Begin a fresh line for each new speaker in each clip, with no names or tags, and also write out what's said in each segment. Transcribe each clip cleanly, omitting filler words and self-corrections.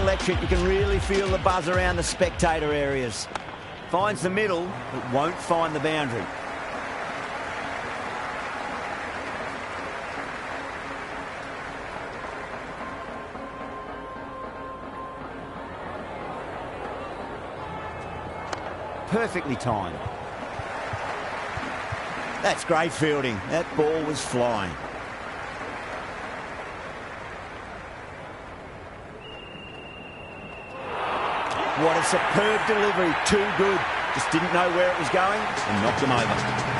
electric. You can really feel the buzz around the spectator areas. Finds the middle, but won't find the boundary. Perfectly timed. That's great fielding. That ball was flying. What a superb delivery. Too good. Just didn't know where it was going and knocked him over.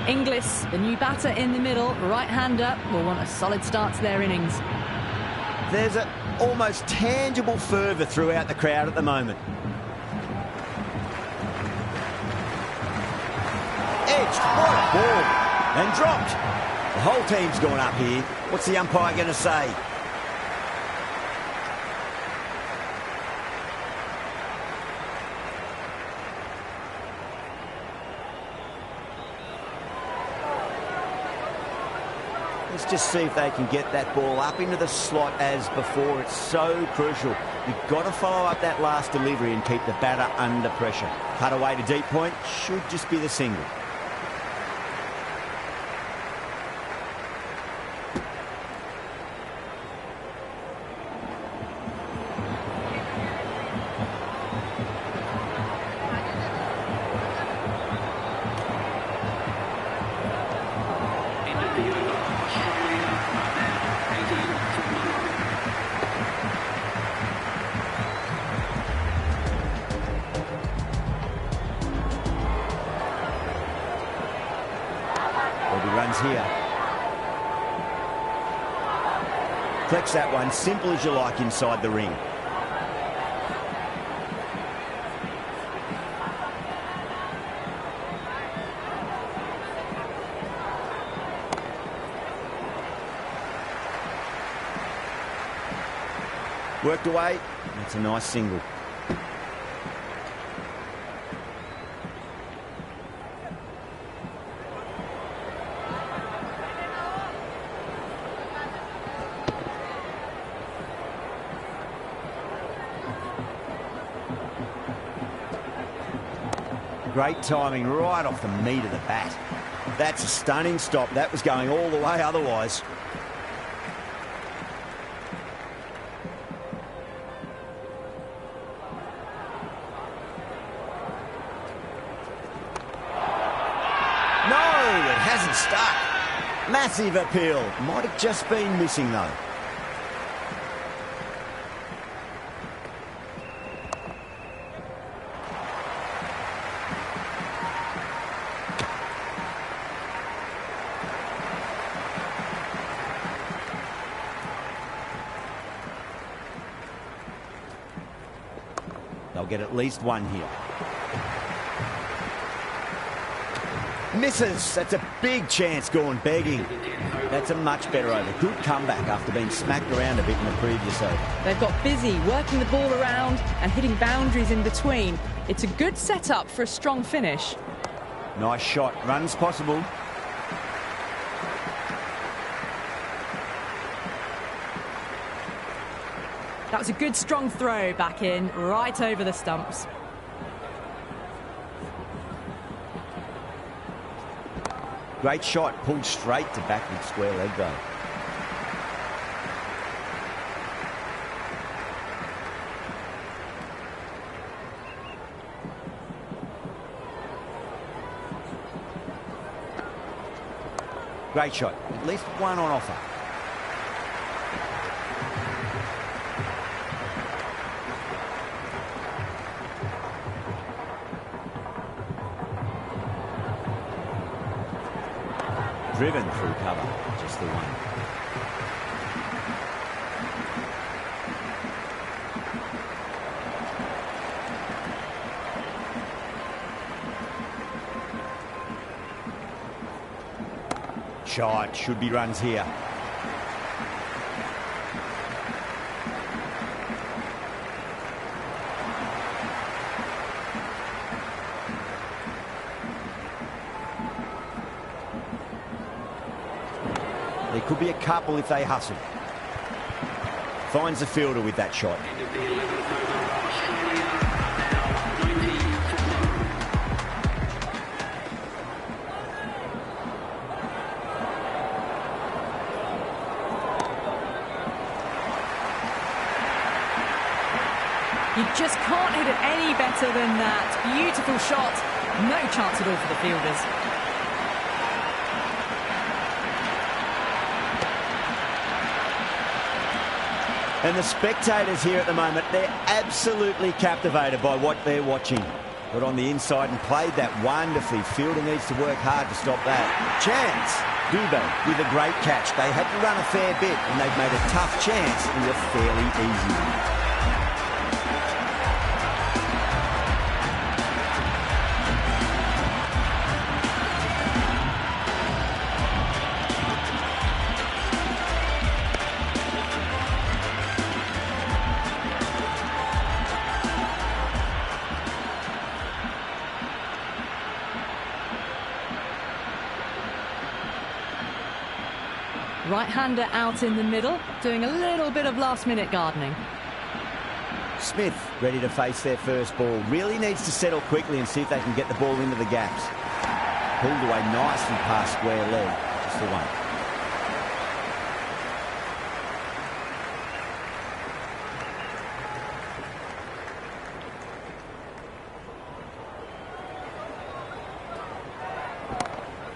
Inglis, the new batter in the middle, right-hander, will want a solid start to their innings.
There's an almost tangible fervour throughout the crowd at the moment. Edged, what a ball, and dropped. The whole team's gone up here. What's the umpire going to say? Let's just see if they can get that ball up into the slot as before. It's so crucial. You've got to follow up that last delivery and keep the batter under pressure. Cut away to deep point, should just be the single. Runs here. Collects that one, simple as you like, inside the ring. Worked away. That's a nice single. Great timing right off the meat of the bat. That's a stunning stop. That was going all the way otherwise. No, it hasn't stuck. Massive appeal. Might have just been missing though. They'll get at least one here. Misses. That's a big chance gone begging. That's a much better over. Good comeback after being smacked around a bit in the previous over.
They've got busy working the ball around and hitting boundaries in between. It's a good setup for a strong finish.
Nice shot. Runs possible.
That was a good strong throw back in, right over the stumps.
Great shot, pulled straight to backward square leg though. Great shot, at least one on offer. Driven through cover, just the one. shot. Should be runs here. There could be a couple if they hustle. Finds the fielder with that shot.
You just can't hit it any better than that. Beautiful shot. No chance at all for the fielders.
And the spectators here at the moment, they're absolutely captivated by what they're watching. Got on the inside and played that wonderfully. Fielder needs to work hard to stop that. Chance. Dubé with a great catch. They had to run a fair bit and they've made a tough chance into a fairly easy one.
Right-hander out in the middle, doing a little bit of last-minute gardening.
Smith ready to face their first ball. Really needs to settle quickly and see if they can get the ball into the gaps. Pulled away nicely past square leg. Just the one.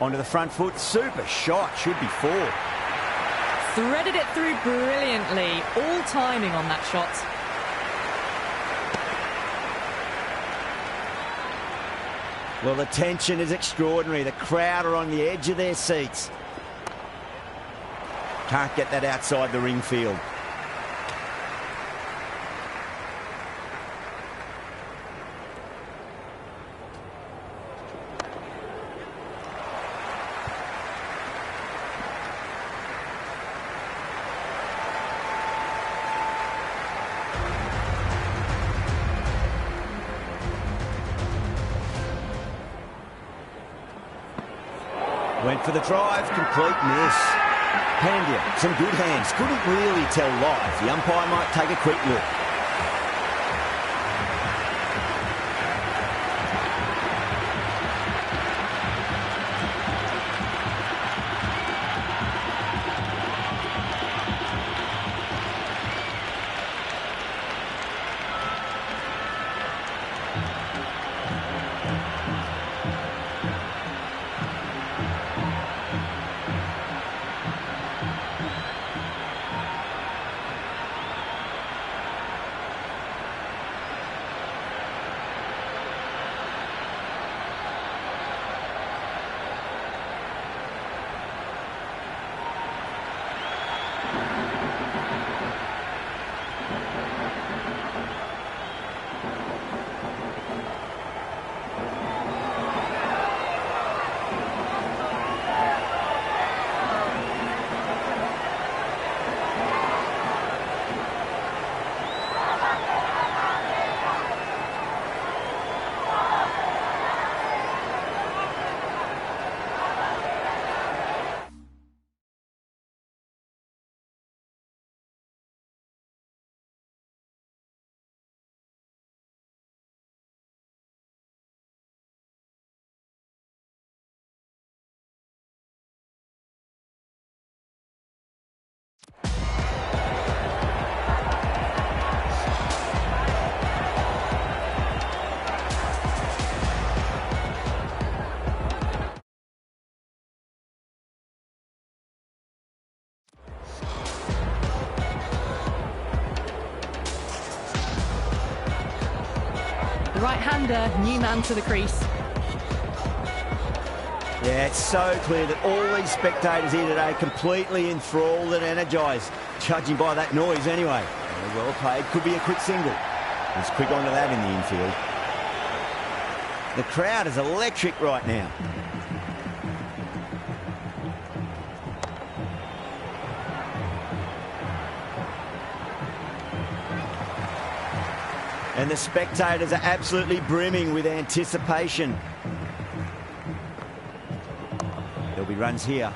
Onto the front foot. Super shot. Should be four.
Threaded it through brilliantly. All timing on that shot.
Well, the tension is extraordinary. The crowd are on the edge of their seats. Can't get that outside the ring field. Went for the drive, complete miss. Pandya, some good hands. Couldn't really tell live. The umpire might take a quick look.
The right-hander, new man to the crease.
Yeah, it's so clear that all these spectators here today completely enthralled and energised, judging by that noise anyway. Well played, could be a quick single. He's quick onto that in the infield. The crowd is electric right now. And the spectators are absolutely brimming with anticipation. There'll be runs here.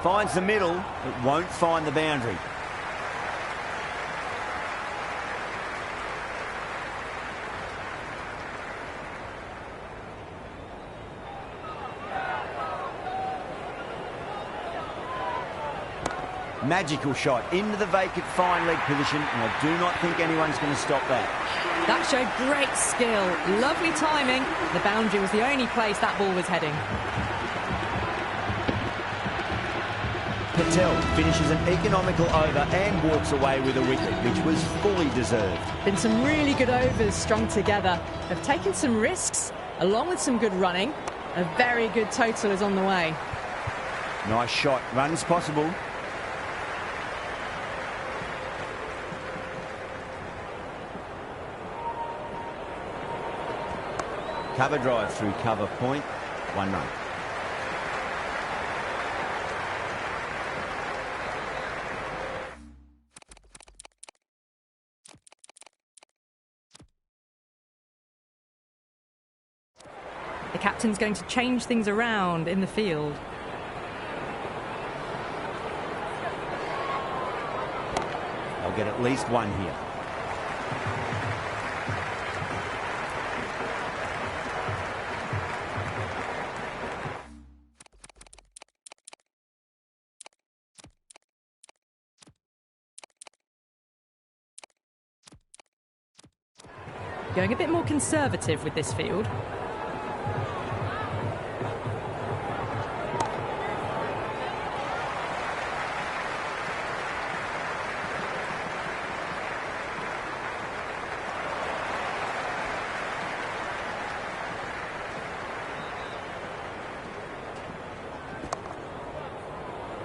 Finds the middle, but won't find the boundary. Magical shot into the vacant fine leg position, and I do not think anyone's going to stop that.
That showed great skill, lovely timing. The boundary was the only place that ball was heading.
Patel finishes an economical over and walks away with a wicket, which was fully deserved.
Been some really good overs strung together. They've taken some risks, along with some good running. A very good total is on the way.
Nice shot, runs possible. Cover drive through cover point, 1 run.
The captain's going to change things around in the field.
They'll get at least 1 here.
Going a bit more conservative with this field.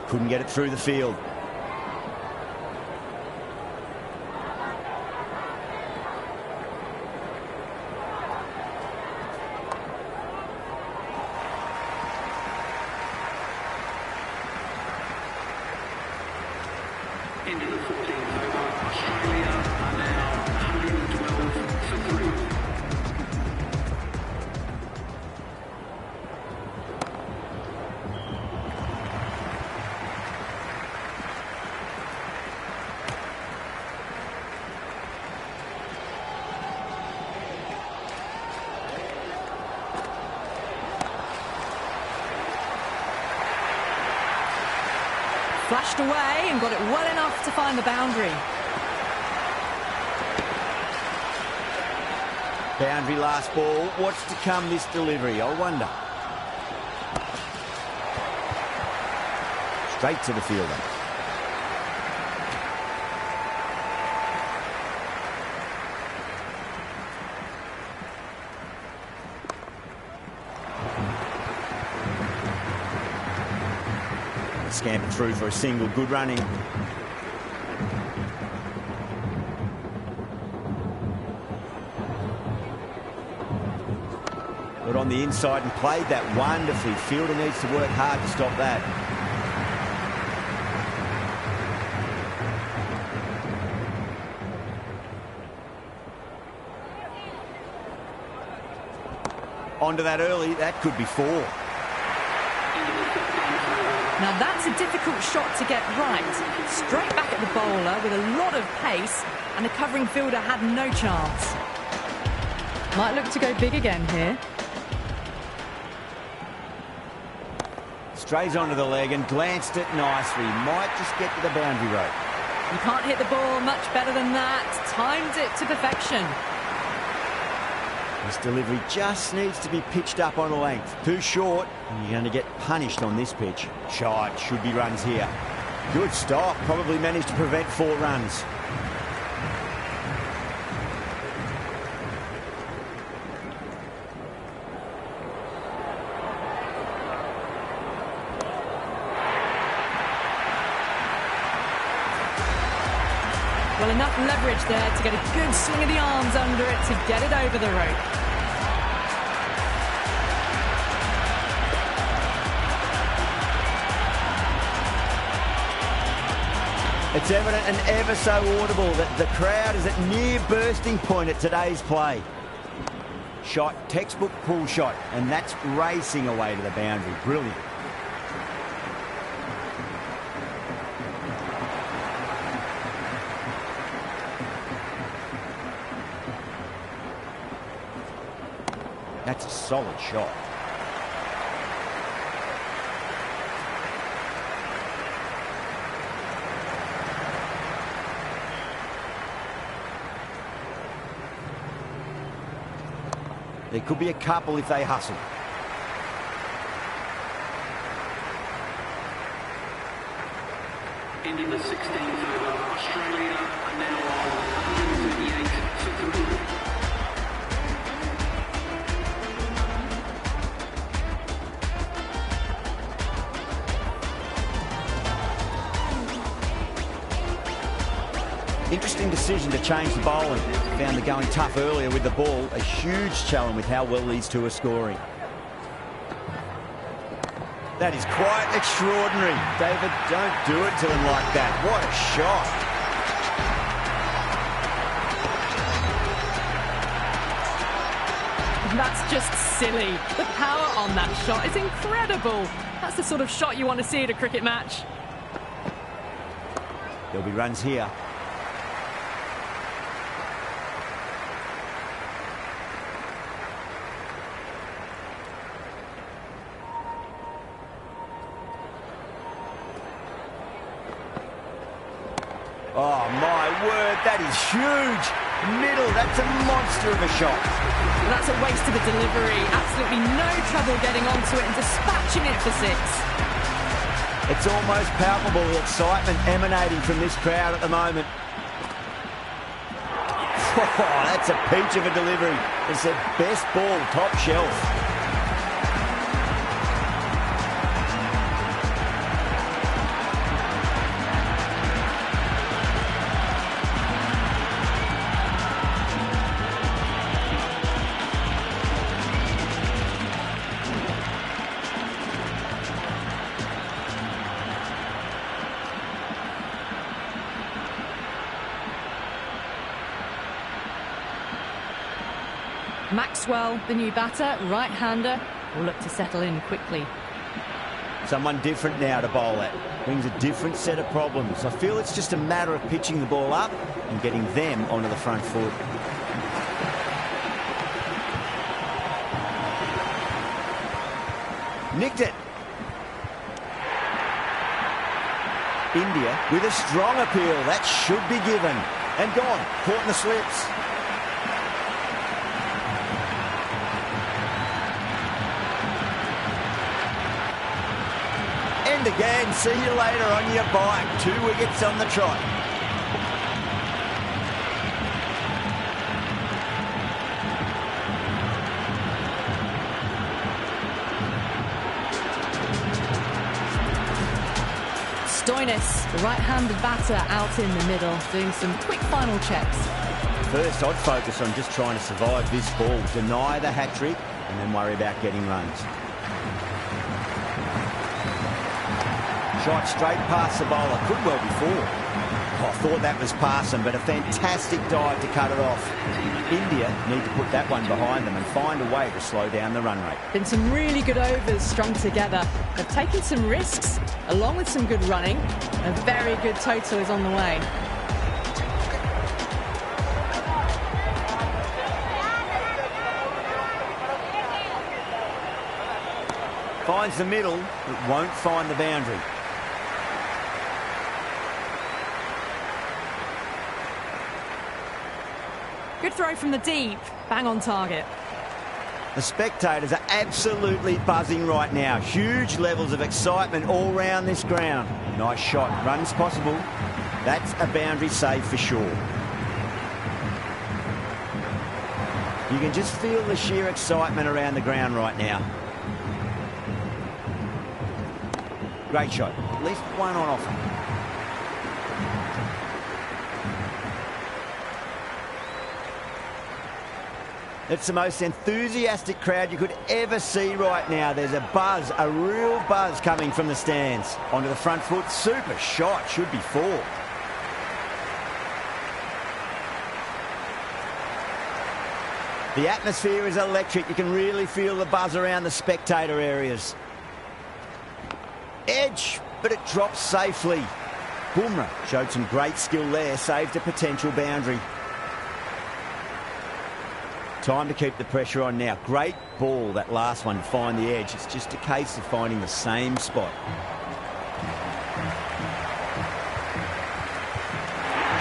Couldn't get it through the field.
Into the 14th over, Australia are now 112 for 3.
Flashed away and got it well enough to find the boundary.
Boundary last ball. What's to come this delivery, I wonder. Straight to the fielder. Scamper through for a single, good running. Got on the inside and played that wonderfully. Fielder needs to work hard to stop that. Onto that early, that could be 4.
Now that's a difficult shot to get right. Straight back at the bowler with a lot of pace, and the covering fielder had no chance. Might look to go big again here.
Strays onto the leg and glanced it nicely. Might just get to the boundary rope.
You can't hit the ball much better than that. Timed it to perfection.
This delivery just needs to be pitched up on a length. Too short, and you're going to get punished on this pitch. Shot, should be runs here. Good stop, probably managed to prevent 4 runs.
Well, Enough leverage there to get a good swing of the arms under it to get it over the rope.
It's evident and ever so audible that the crowd is at near bursting point at today's play. Shot, textbook pull shot, and that's racing away to the boundary. Brilliant. That's a solid shot. There could be a couple if they hustle.
Into the 16th over. Australia are now on 138 for 3.
Interesting decision to change the bowling. Found the going tough earlier with the ball. A huge challenge with how well these two are scoring. That is quite extraordinary. David, don't do it to him like that. What a shot.
That's just silly. The power on that shot is incredible. That's the sort of shot you want to see at a cricket match.
There'll be runs here. Oh, my word, that is huge. Middle, that's a monster of a shot.
And that's a waste of a delivery. Absolutely no trouble getting onto it and dispatching it for 6.
It's almost palpable, the excitement emanating from this crowd at the moment. Oh, that's a peach of a delivery. It's the best ball, top shelf.
Maxwell, the new batter, right-hander, will look to settle in quickly.
Someone different now to bowl at. Brings a different set of problems. I feel it's just a matter of pitching the ball up and getting them onto the front foot. Nicked it. India with a strong appeal. That should be given. And gone. Caught in the slips. End again. See you later on your bike. 2 wickets on the trot.
Stoinis, the right-handed batter, out in the middle, doing some quick final checks.
First, I'd focus on just trying to survive this ball, deny the hat-trick, and then worry about getting runs. Shot straight past the bowler, could well be 4. Oh, I thought that was past him, but a fantastic dive to cut it off. India need to put that one behind them and find a way to slow down the run rate.
Been some really good overs strung together. They've taken some risks, along with some good running. A very good total is on the way.
Finds the middle, but won't find the boundary.
Good throw from the deep, bang on target.
The spectators are absolutely buzzing right now. Huge levels of excitement all round this ground. Nice shot, runs possible. That's a boundary save for sure. You can just feel the sheer excitement around the ground right now. Great shot, at least one on offer. It's the most enthusiastic crowd you could ever see right now. There's a buzz, a real buzz coming from the stands. Onto the front foot, super shot, should be 4. The atmosphere is electric. You can really feel the buzz around the spectator areas. Edge, but it drops safely. Bumrah showed some great skill there, saved a potential boundary. Time to keep the pressure on now. Great ball, that last one, to find the edge. It's just a case of finding the same spot.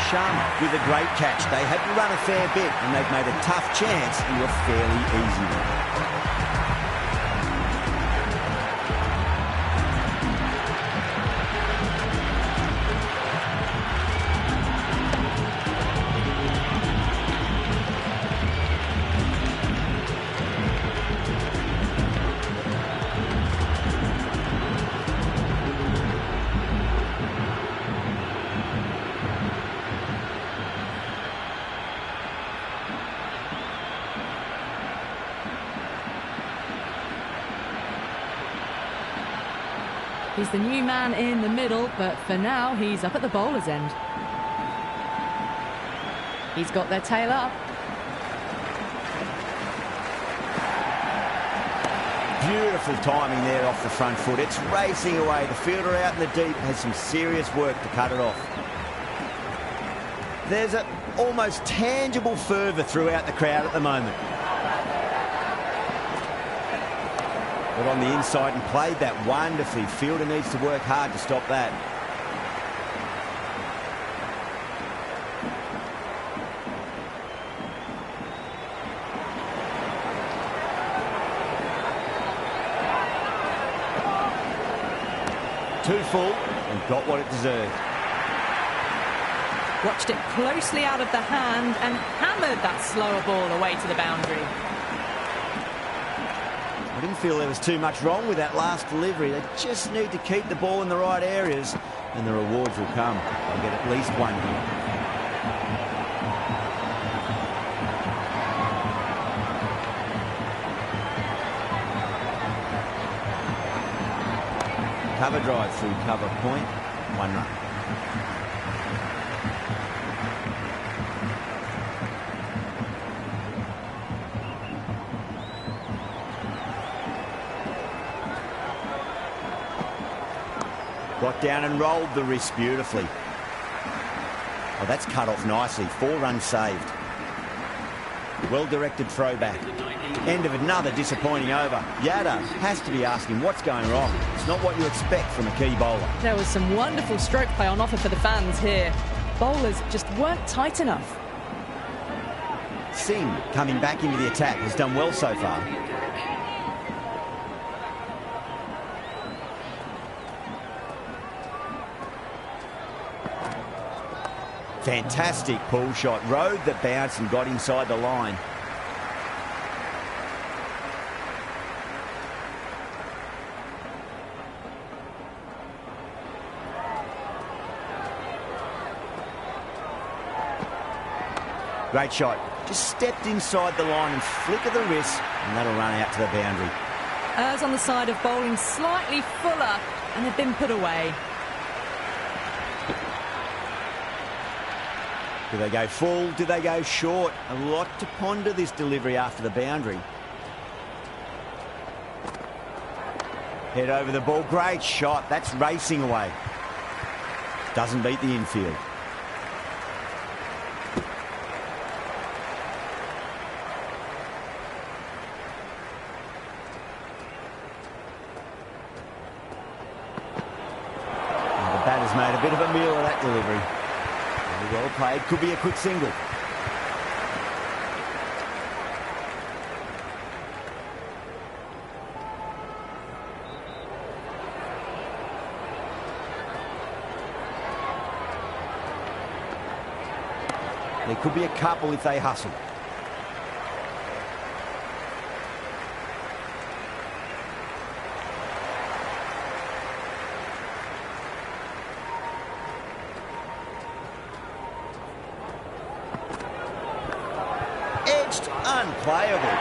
Shubham with a great catch. They had to run a fair bit and they've made a tough chance into a fairly easy one.
He's the new man in the middle, but for now, he's up at the bowler's end. He's got their tail up.
Beautiful timing there off the front foot. It's racing away. The fielder out in the deep has some serious work to cut it off. There's an almost tangible fervour throughout the crowd at the moment. But on the inside and played that wonderfully. Fielder needs to work hard to stop that. Too full and got what it deserved.
Watched it closely out of the hand and hammered that slower ball away to the boundary.
I didn't feel there was too much wrong with that last delivery. They just need to keep the ball in the right areas and the rewards will come. They'll get at least one here. Cover drive through cover point, 1 run. Got down and rolled the wrist beautifully. Oh, that's cut off nicely. 4 runs saved. Well-directed throwback. End of another disappointing over. Yada has to be asking what's going wrong. It's not what you expect from a key bowler.
There was some wonderful stroke play on offer for the fans here. Bowlers just weren't tight enough.
Singh, coming back into the attack, has done well so far. Fantastic pull shot. Rode the bounce and got inside the line. Great shot. Just stepped inside the line and flick of the wrist, and that'll run out to the boundary.
Errs on the side of bowling slightly fuller, and they've been put away.
Do they go full? Do they go short? A lot to ponder this delivery after the boundary. Head over the ball. Great shot. That's racing away. Doesn't beat the infield. The batter's made a bit of a meal of that delivery. Well played, could be a quick single. There could be a couple if they hustle. unplayable.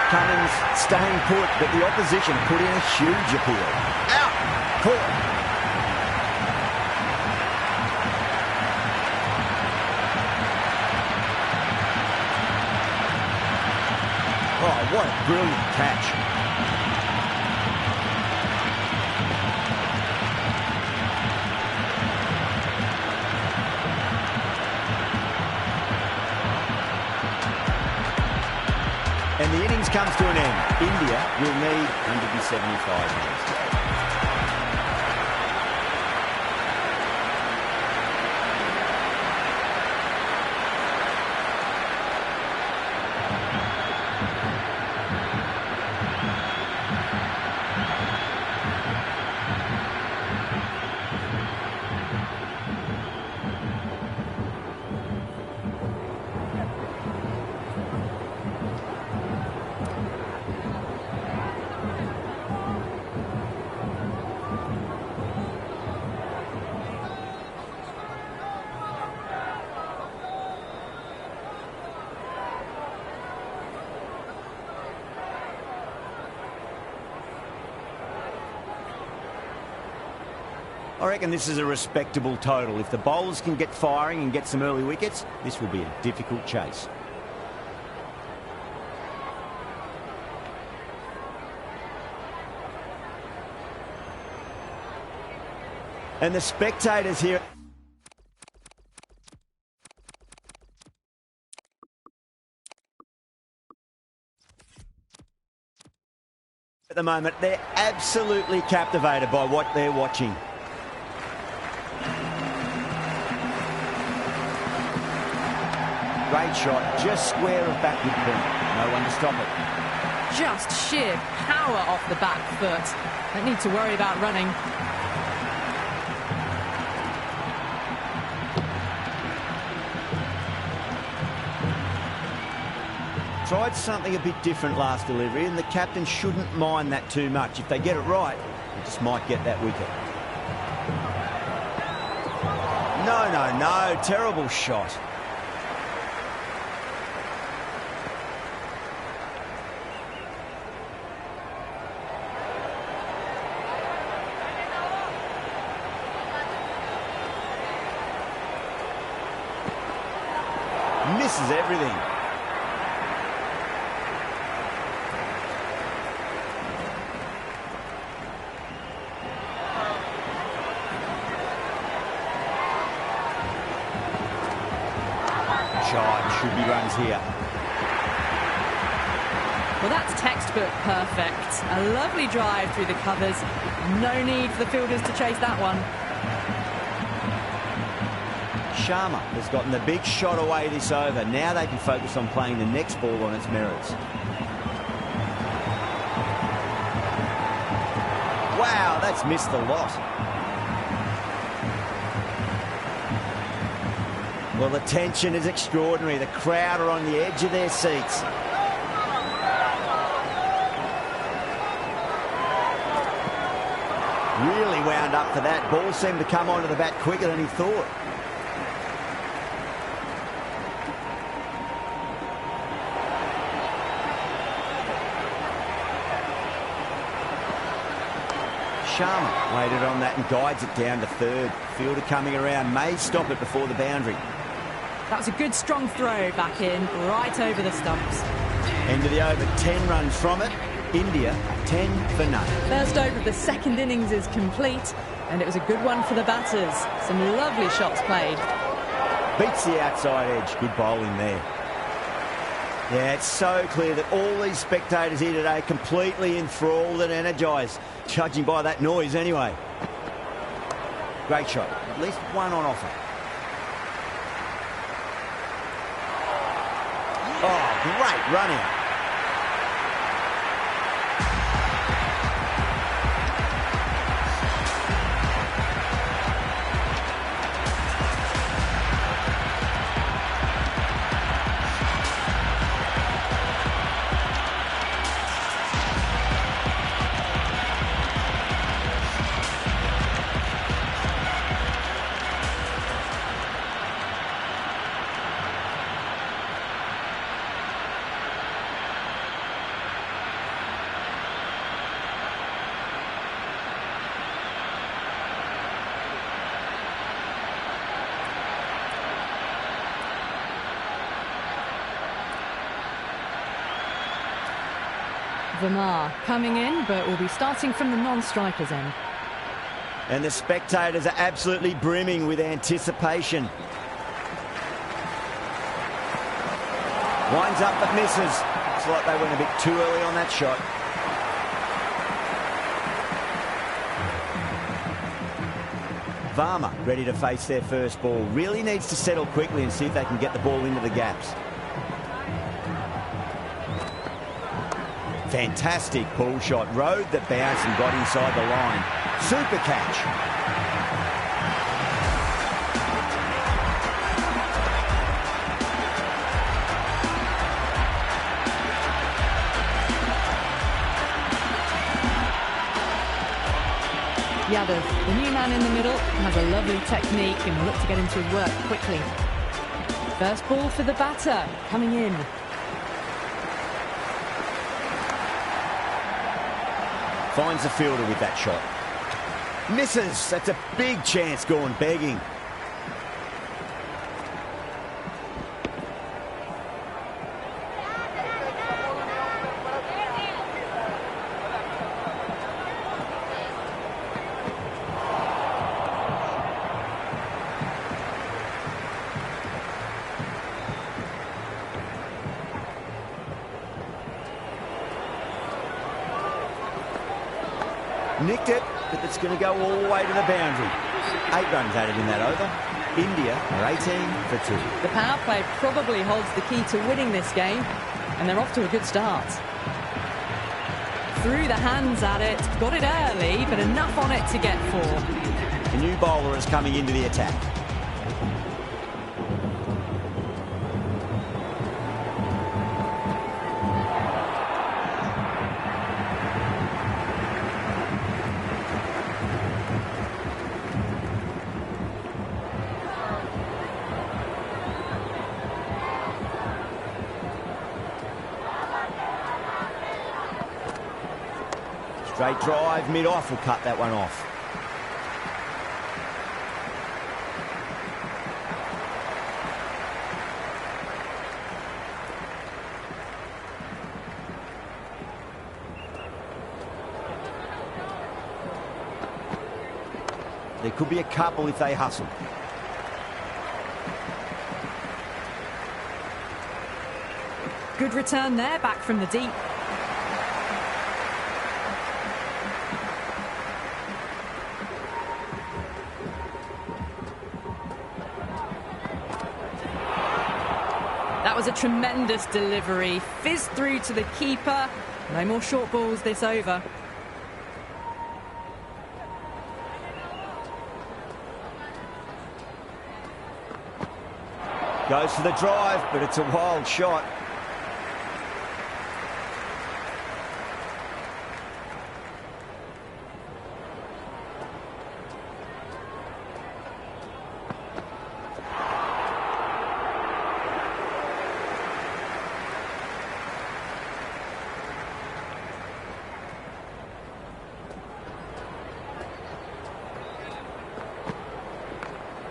Cummins staying put, but the opposition put in a huge appeal. Out! Caught. Oh, what a brilliant catch. And the innings comes to an end. India will need 175 runs. I reckon this is a respectable total. If the bowlers can get firing and get some early wickets, this will be a difficult chase. And the spectators here at the moment, they're absolutely captivated by what they're watching. Great shot, just square of backward point. No one to stop it.
Just sheer power off the back foot. Don't need to worry about running.
Tried something a bit different last delivery, and the captain shouldn't mind that too much. If they get it right, they just might get that wicket. No, terrible shot. Misses everything. Should be runs here.
Well, that's textbook perfect. A lovely drive through the covers. No need for the fielders to chase that one.
Sharma has gotten the big shot away this over. Now they can focus on playing the next ball on its merits. Wow, that's missed the lot. Well, the tension is extraordinary. The crowd are on the edge of their seats. Really wound up for that. Ball seemed to come onto the bat quicker than he thought. Sharma laid it on that and guides it down to third. Fielder coming around, may stop it before the boundary.
That was a good strong throw back in, right over the stumps.
End of the over, 10 runs from it. India 10 for none.
First over of the second innings is complete, and it was a good one for the batters. Some lovely shots played.
Beats the outside edge. Good bowling there. Yeah, it's so clear that all these spectators here today completely enthralled and energised, judging by that noise anyway. Great shot. At least one on offer. Oh, great run out.
Vermaar coming in, but will be starting from the non-strikers end.
And the spectators are absolutely brimming with anticipation. Winds up but misses. Looks like they went a bit too early on that shot. Varma ready to face their first ball. Really needs to settle quickly and see if they can get the ball into the gaps. Fantastic pull shot. Rode the bounce and got inside the line. Super catch.
Yadav, the new man in the middle, has a lovely technique and will look to get into his work quickly. First ball for the batter, coming in.
Finds the fielder with that shot. Misses. That's a big chance going begging. Nicked it, but it's going to go all the way to the boundary. 8 runs added in that over. India are 18 for 2.
The power play probably holds the key to winning this game, and they're off to a good start. Threw the hands at it, got it early, but enough on it to get 4.
The new bowler is coming into the attack. Straight drive, mid-off will cut that one off. There could be a couple if they hustle.
Good return there, back from the deep. That was a tremendous delivery. Fizzed through to the keeper. No more short balls this over.
Goes for the drive, but it's a wild shot.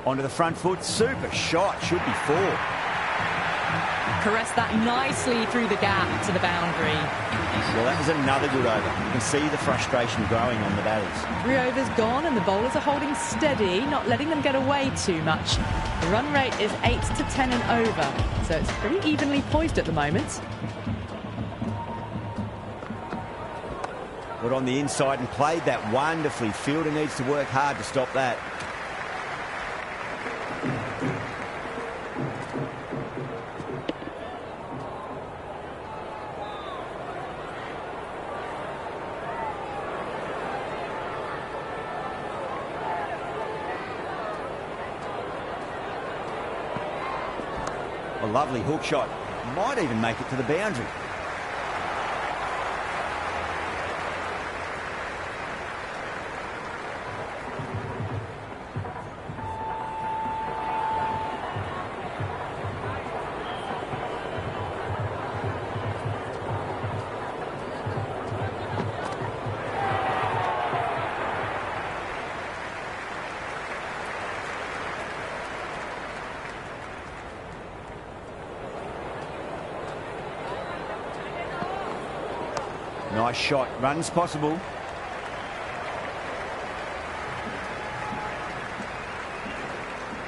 Onto the front foot, super shot, should be 4.
Caressed that nicely through the gap to the boundary.
Well, that was another good over. You can see the frustration growing on the batters.
3 overs gone and the bowlers are holding steady, not letting them get away too much. The run rate is 8 to 10 and over, so it's pretty evenly poised at the moment.
Got on the inside and played that wonderfully. Fielder needs to work hard to stop that. A lovely hook shot. Might even make it to the boundary. Nice shot. Runs possible.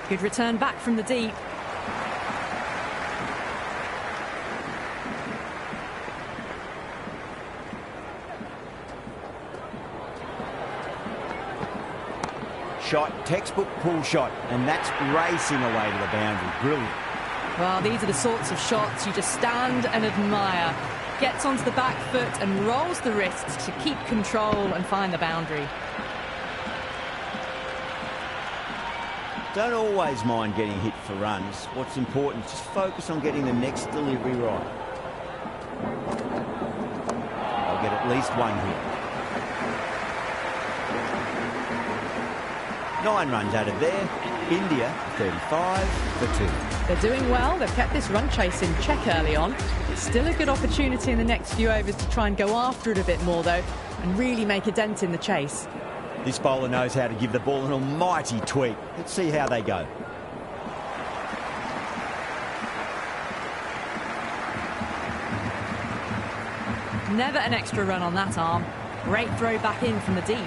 Good return back from the deep.
Shot, textbook pull shot, and that's racing away to the boundary. Brilliant.
Well, these are the sorts of shots you just stand and admire. Gets onto the back foot and rolls the wrists to keep control and find the boundary.
Don't always mind getting hit for runs. What's important is just focus on getting the next delivery right. I'll get at least one hit. 9 runs out of there. India 35 for 2.
They're doing well. They've kept this run chase in check early on. Still a good opportunity in the next few overs to try and go after it a bit more, though, and really make a dent in the chase.
This bowler knows how to give the ball an almighty tweak. Let's see how they go.
Never an extra run on that arm. Great throw back in from the deep.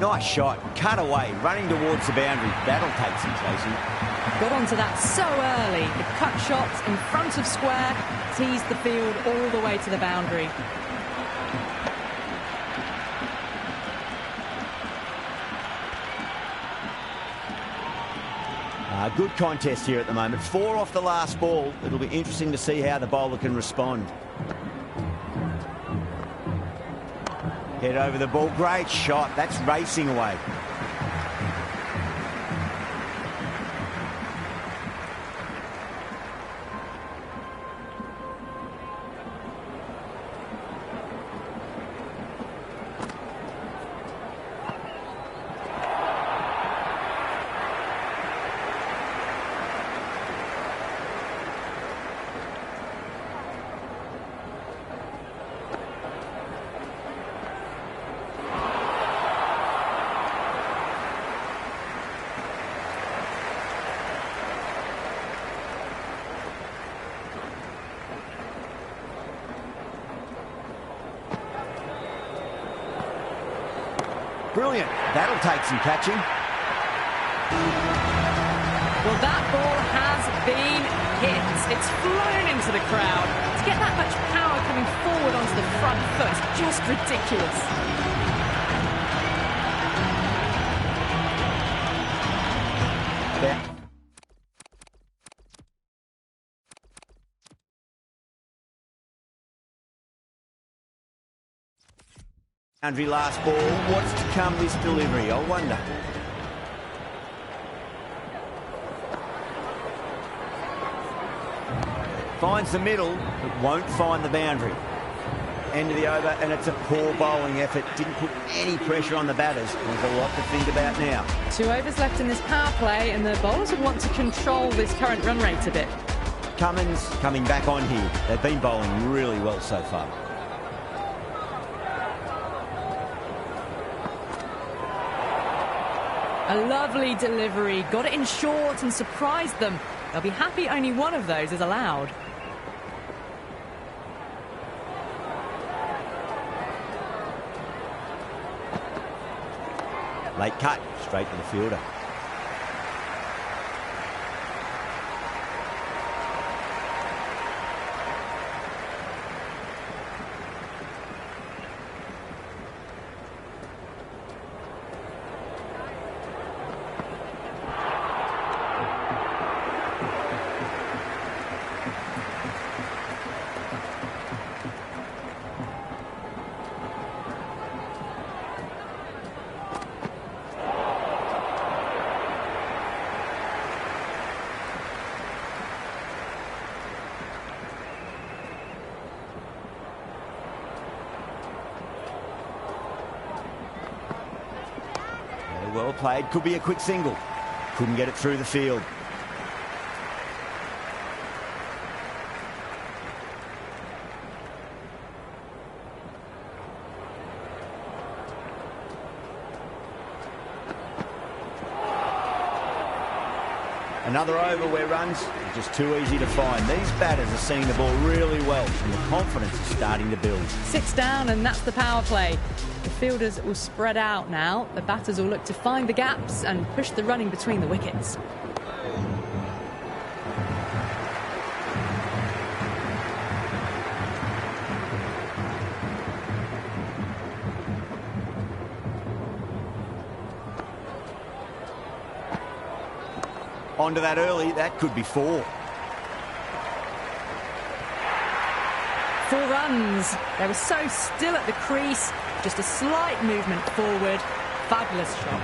Nice shot. Cut away. Running towards the boundary. That'll take some chasing.
Got onto that so early. The cut shot in front of square teased the field all the way to the boundary.
Good contest here at the moment. 4 off the last ball. It'll be interesting to see how the bowler can respond. Head over the ball. Great shot. That's racing away. Brilliant. That'll take some catching.
Well, that ball has been hit. It's flown into the crowd. To get that much power coming forward onto the front foot, just ridiculous.
Yeah. Boundary last ball. What's to come this delivery? I wonder. Finds the middle, but won't find the boundary. End of the over, and it's a poor bowling effort. Didn't put any pressure on the batters. There's a lot to think about now.
2 overs left in this power play, and the bowlers would want to control this current run rate a bit.
Cummins coming back on here. They've been bowling really well so far.
A lovely delivery, got it in short and surprised them. They'll be happy only one of those is allowed.
Late cut, straight to the fielder. Well played. Could be a quick single. Couldn't get it through the field. Another over where runs are just too easy to find. These batters are seeing the ball really well, and the confidence is starting to build.
6 down, and that's the power play. The fielders will spread out now. The batters will look to find the gaps and push the running between the wickets.
Onto that early, that could be 4.
4 runs. They were so still at the crease. Just a slight movement forward. Fabulous shot.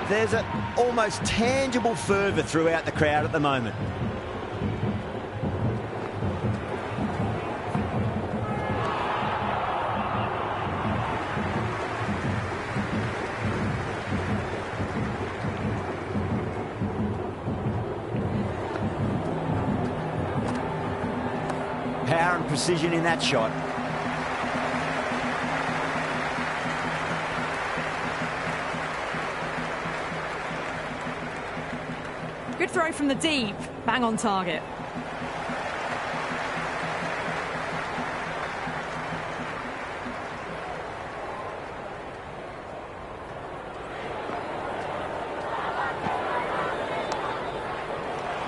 There's an almost tangible fervour throughout the crowd at the moment. Power and precision in that shot.
Good throw from the deep. Bang on target.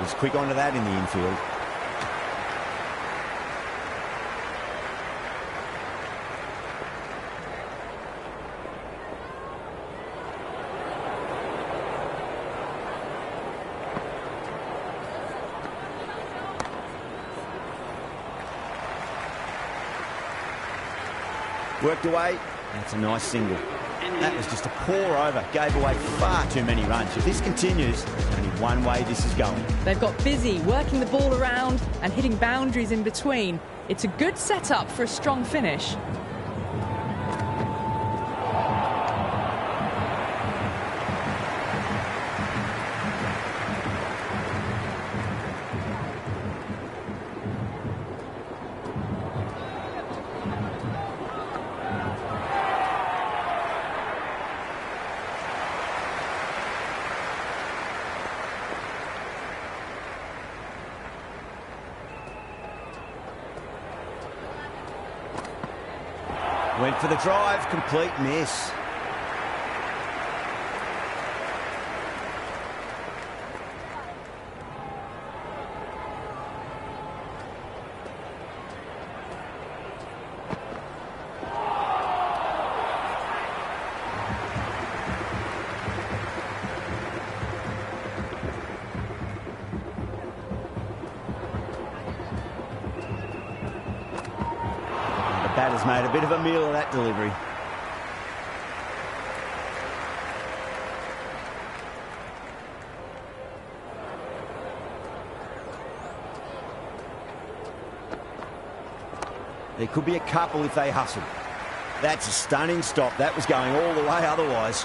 Was quick onto that in the infield. Worked away. That's a nice single. That was just a pour over. Gave away far too many runs. If this continues, there's only one way this is going.
They've got busy working the ball around and hitting boundaries in between. It's a good setup for a strong finish.
Went for the drive, complete miss. Batter's made a bit of a meal of that delivery. There could be a couple if they hustle. That's a stunning stop. That was going all the way otherwise.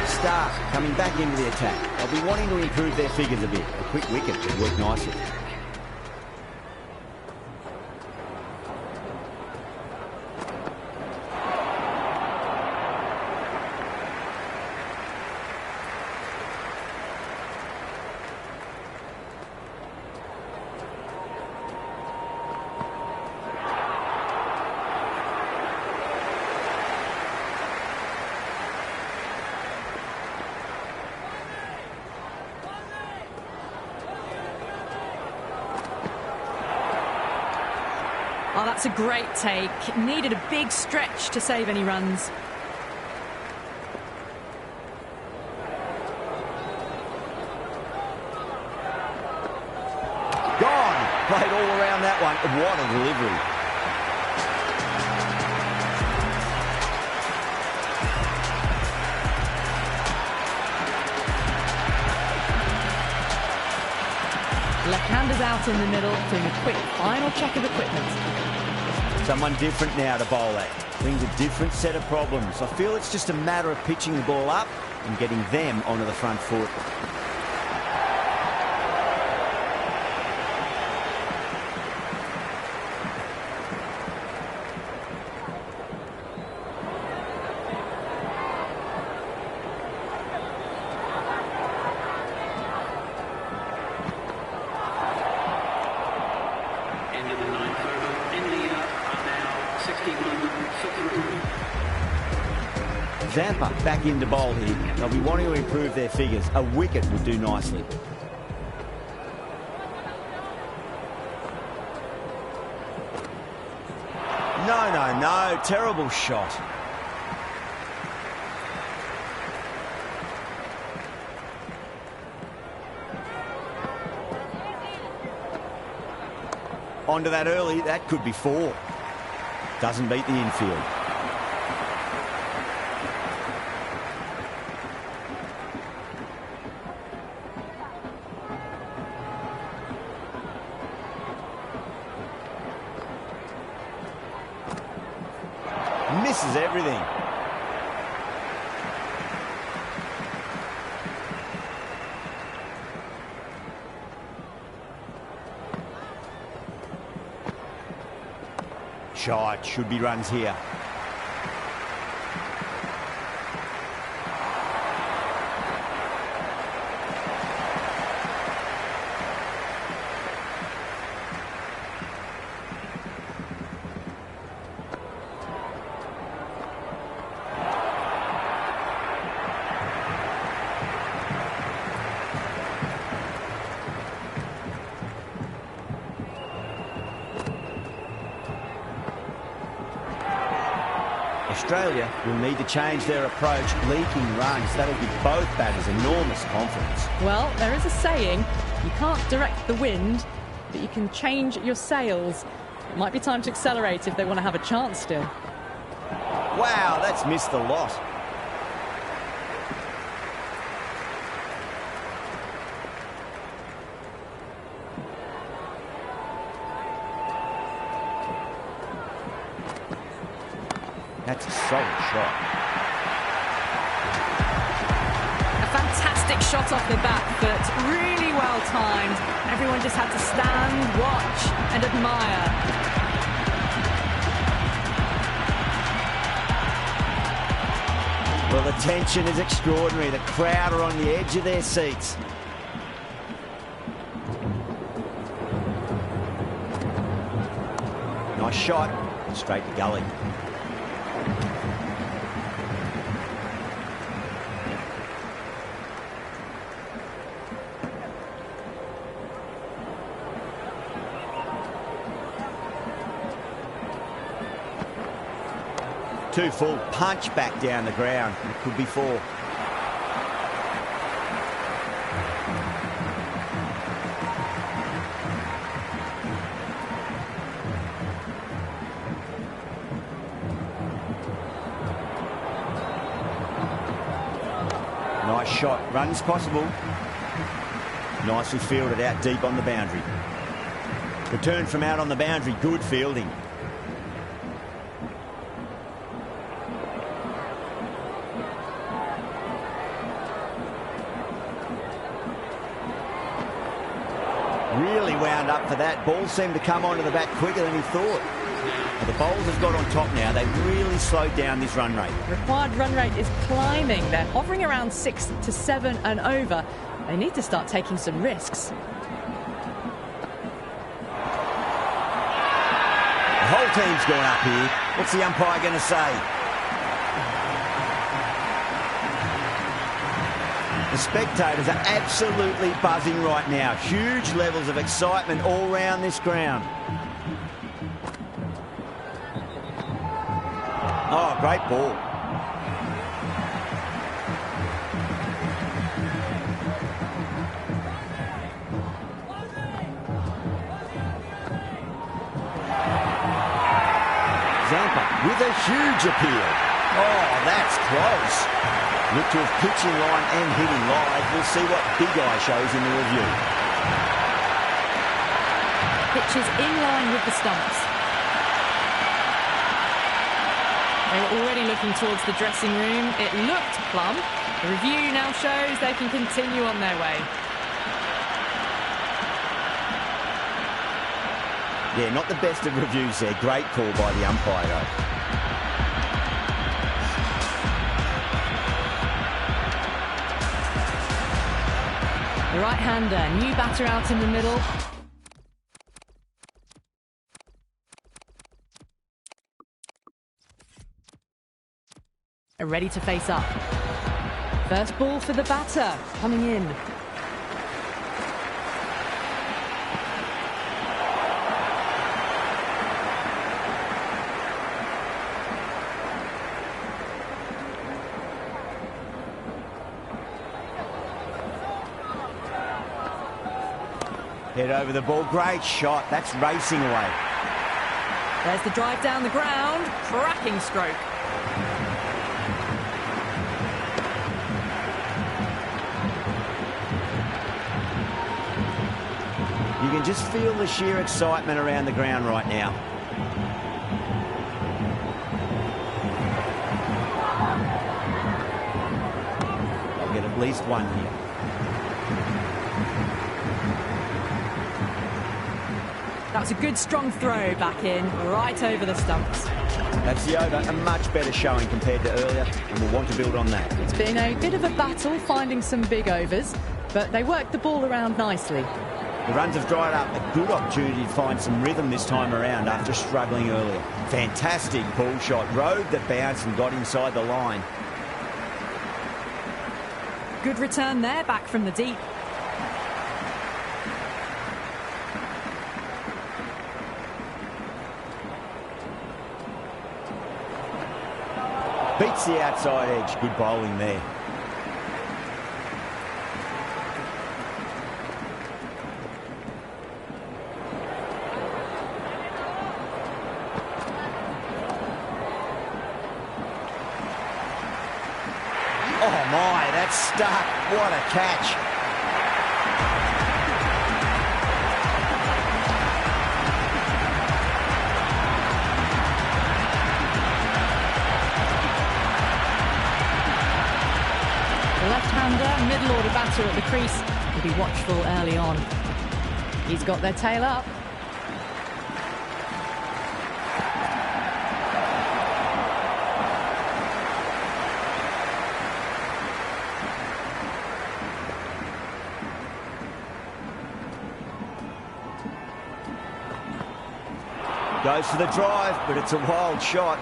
Start coming back into the attack. They'll be wanting to improve their figures a bit. A quick wicket would work nicely.
Oh, that's a great take. Needed a big stretch to save any runs.
Gone! Played all around that one. What a delivery.
Left-handers out in the middle, doing a quick final check of equipment.
Someone different now to bowl at. Brings a different set of problems. I feel it's just a matter of pitching the ball up and getting them onto the front foot. Zampa back into bowl here. They'll be wanting to improve their figures. A wicket would do nicely. No. Terrible shot. Onto that early. That could be 4. Doesn't beat the infield. Misses everything. Shot. Should be runs here. Australia will need to change their approach, leaking runs. That'll give both batters enormous confidence.
Well, there is a saying, you can't direct the wind, but you can change your sails. It might be time to accelerate if they want to have a chance still.
Wow, that's missed the lot. That's a solid shot.
A fantastic shot off the back foot, really well timed. Everyone just had to stand, watch and admire.
Well, the tension is extraordinary. The crowd are on the edge of their seats. Nice shot, straight to gully. Two full, punch back down the ground. It could be 4. Nice shot. Runs possible. Nicely fielded out deep on the boundary. Return from out on the boundary. Good fielding. Really wound up for that. Ball seemed to come onto the bat quicker than he thought. Well, the bowlers have got on top now. They've really slowed down this run rate.
Required run rate is climbing. They're hovering around 6 to 7 and over. They need to start taking some risks.
The whole team's gone up here. What's the umpire going to say? The spectators are absolutely buzzing right now. Huge levels of excitement all round this ground. Oh, great ball. Zampa with a huge appeal. Oh, that's close. Look to have pitched in line and hitting live. We'll see what Big Eye shows in the review.
Pitches in line with the stumps. They were already looking towards the dressing room. It looked plumb. The review now shows they can continue on their way.
Yeah, not the best of reviews there. Great call by the umpire, though.
The right-hander, new batter out in the middle. Are ready to face up. First ball for the batter, coming in.
Head over the ball, great shot. That's racing away.
There's the drive down the ground, cracking stroke.
You can just feel the sheer excitement around the ground right now. They'll get at least one here.
That's a good strong throw back in, right over the stumps.
That's the over, a much better showing compared to earlier, and we'll want to build on that.
It's been a bit of a battle finding some big overs, but they worked the ball around nicely.
The runs have dried up. A good opportunity to find some rhythm this time around after struggling earlier. Fantastic pull shot. Rode the bounce and got inside the line.
Good return there, back from the deep.
Beats the outside edge. Good bowling there. Oh my, that's stuck. What a catch.
The left-hander, middle-order batter at the crease, will be watchful early on. He's got their tail up.
Goes for the drive, but it's a wild shot.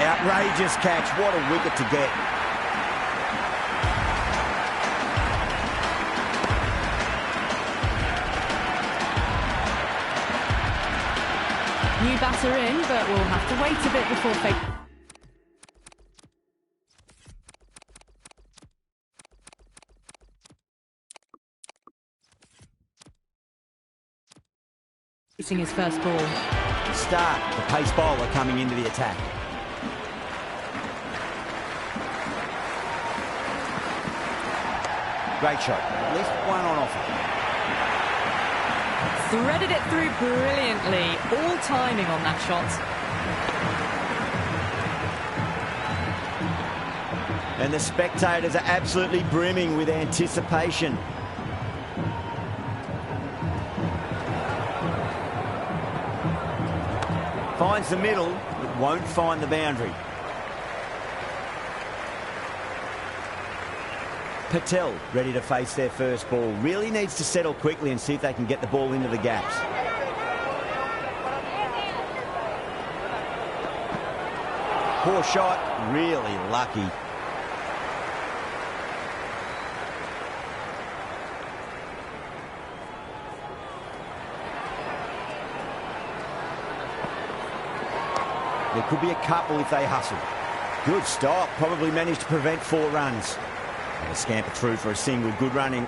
Outrageous catch. What a wicket to get.
New batter in, but we'll have to wait a bit before facing his first ball.
Start, the pace bowler coming into the attack. Great shot. At least one on offer.
Threaded it through brilliantly. All timing on that shot.
And the spectators are absolutely brimming with anticipation. Finds the middle, but won't find the boundary. Patel ready to face their first ball. Really needs to settle quickly and see if they can get the ball into the gaps. Poor shot, really lucky. There could be a couple if they hustle. Good stop, probably managed to prevent 4 runs. And a scamper through for a single. Good running.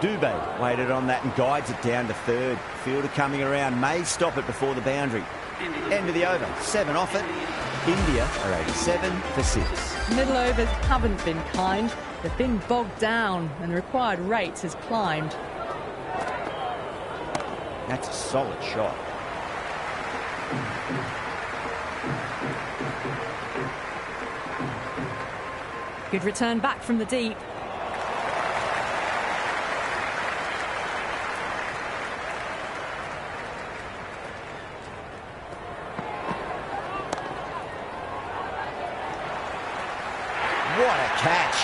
Dubé waited on that and guides it down to third. Fielder coming around, may stop it before the boundary. End of the over, 7 off it. India are 87 for 6.
Middle overs haven't been kind. They've been bogged down and the required rate has climbed.
That's a solid shot.
Good return back from the deep.
What a catch.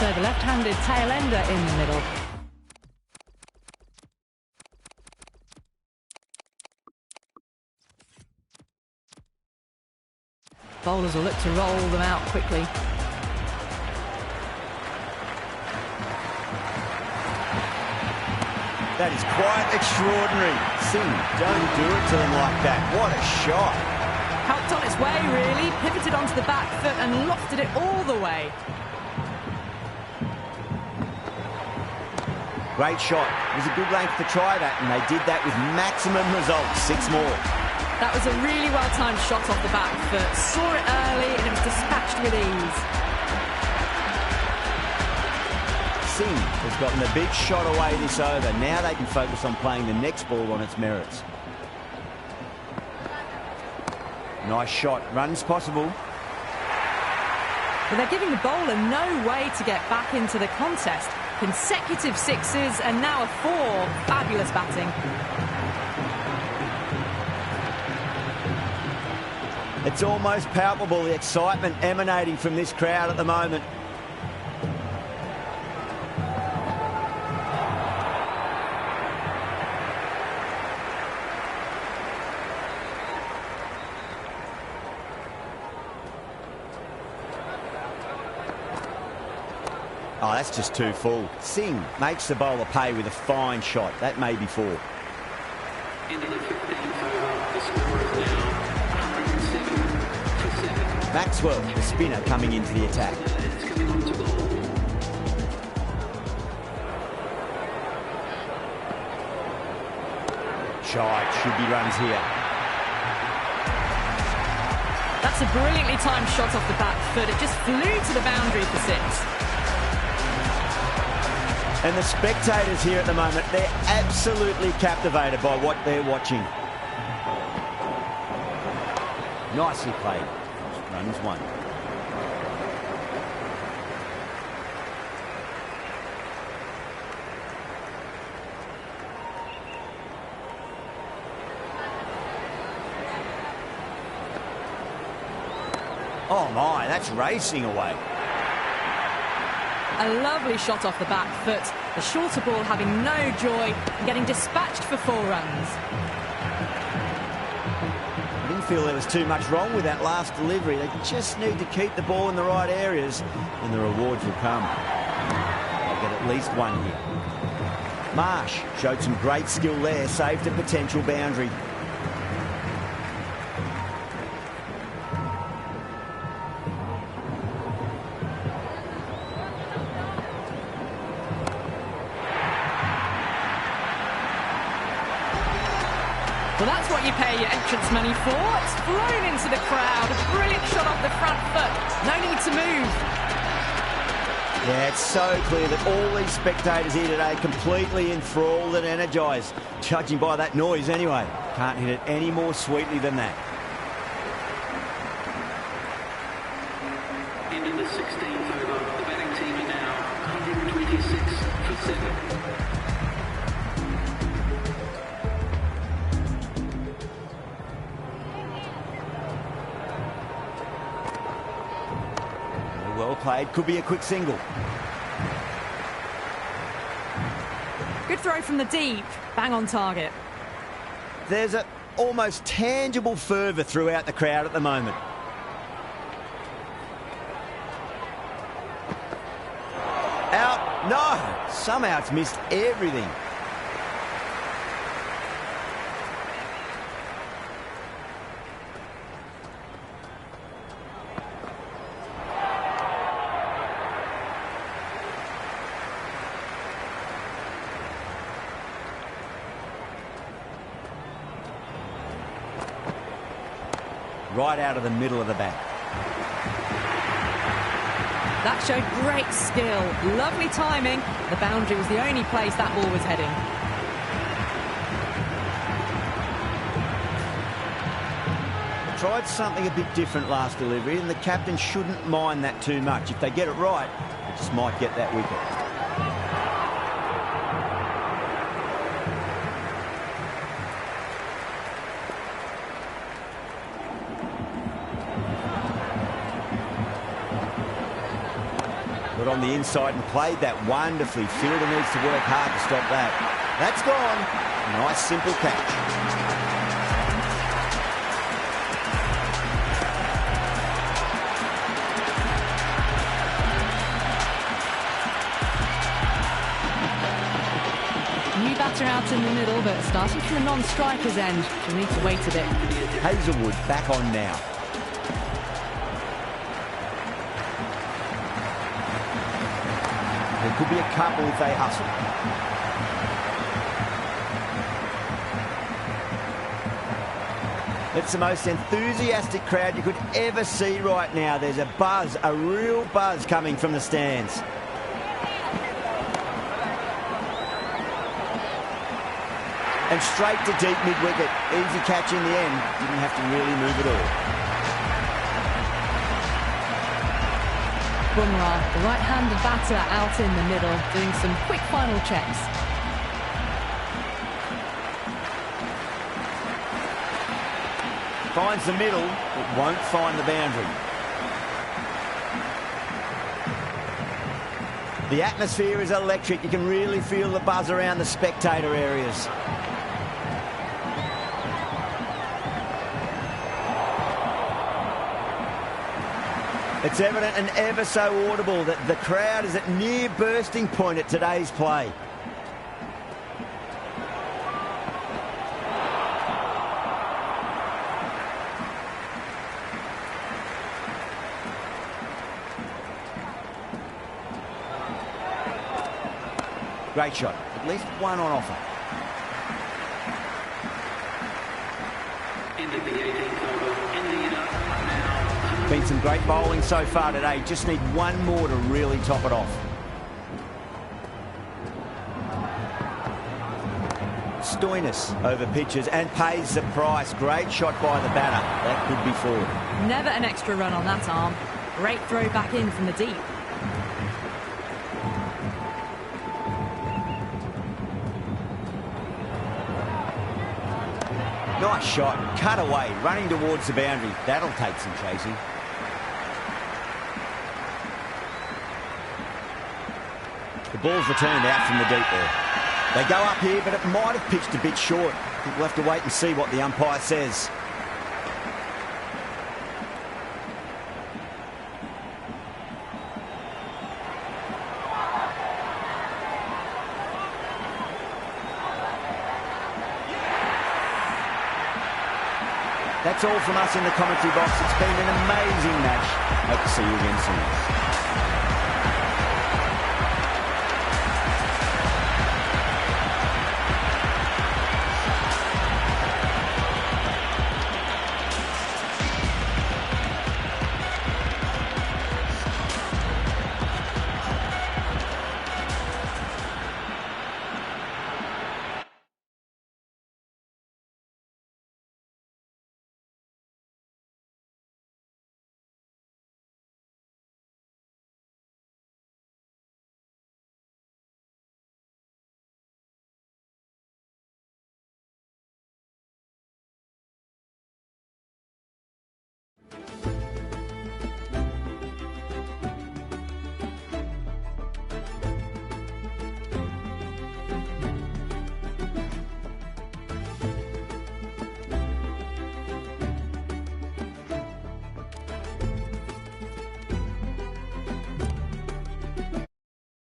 So the left-handed tail ender in the middle. Bowlers will look to roll them out quickly.
That is quite extraordinary. Singh, don't do it to them like that. What a shot.
Helped on its way, really. Pivoted onto the back foot and lofted it all the way.
Great shot. It was a good length to try that, and they did that with maximum results. 6 more.
That was a really well-timed shot off the back foot. Saw it early and it was dispatched with ease.
Singh has gotten a big shot away this over. Now they can focus on playing the next ball on its merits. Nice shot. Runs possible.
But they're giving the bowler no way to get back into the contest. Consecutive 6s and now a 4. Fabulous batting.
It's almost palpable, the excitement emanating from this crowd at the moment. Oh, that's just too full. Singh makes the bowler pay with a fine shot. That may be 4.
Into the 15th over, the score is now 107 for 7.
Maxwell, the spinner, coming into the attack.
It's coming on to ball.
Shite, should be runs here.
That's a brilliantly timed shot off the back foot. It just flew to the boundary for 6.
And the spectators here at the moment, they're absolutely captivated by what they're watching. Nicely played. Runs 1. Oh my, that's racing away.
A lovely shot off the back foot. The shorter ball having no joy and getting dispatched for 4 runs.
I didn't feel there was too much wrong with that last delivery. They just need to keep the ball in the right areas and the rewards will come. They'll get at least 1 here. Marsh showed some great skill there, saved a potential boundary.
Well, that's what you pay your entrance money for. It's flown into the crowd. A brilliant shot off the front foot. No need to move.
Yeah, it's so clear that all these spectators here today completely enthralled and energised. Judging by that noise anyway. Can't hit it any more sweetly than that.
Into the 16th over, the batting team are now 126 for 7.
Well played, could be a quick single.
Good throw from the deep. Bang on target.
There's a almost tangible fervour throughout the crowd at the moment. Out, no, Somehow it's missed everything. Right out of the middle of the bat.
That showed great skill. Lovely timing. The boundary was the only place that ball was heading.
Tried something a bit different last delivery, and the captain shouldn't mind that too much. If they get it right, they just might get that wicket. Got on the inside and played that wonderfully. Fielder needs to work hard to stop that. That's gone. Nice simple catch.
New batter out in the middle, but starting from the non-striker's end. She'll need to wait a bit.
Hazelwood back on now. There could be a couple if they hustle. It's the most enthusiastic crowd you could ever see right now. There's a buzz, a real buzz coming from the stands. And straight to deep mid-wicket. Easy catch in the end. Didn't have to really move at all.
Bumrah, the right-handed batter out in the middle, doing some quick final checks.
Finds the middle, but won't find the boundary. The atmosphere is electric. You can really feel the buzz around the spectator areas. It's evident and ever so audible that the crowd is at near bursting point at today's play. Great shot. At least one on offer.
Ended the 18th over. India now.
Been some great bowling so far today. Just need one more to really top it off. Stoinis over pitches and pays the price. Great shot by the batter. That could be four.
Never an extra run on that arm. Great throw back in from the deep.
Nice shot. Cut away. Running towards the boundary. That'll take some chasing. The ball's returned out from the deep there. They go up here, but it might have pitched a bit short. We'll have to wait and see what the umpire says. That's all from us in the commentary box. It's been an amazing match. Hope to see you again soon.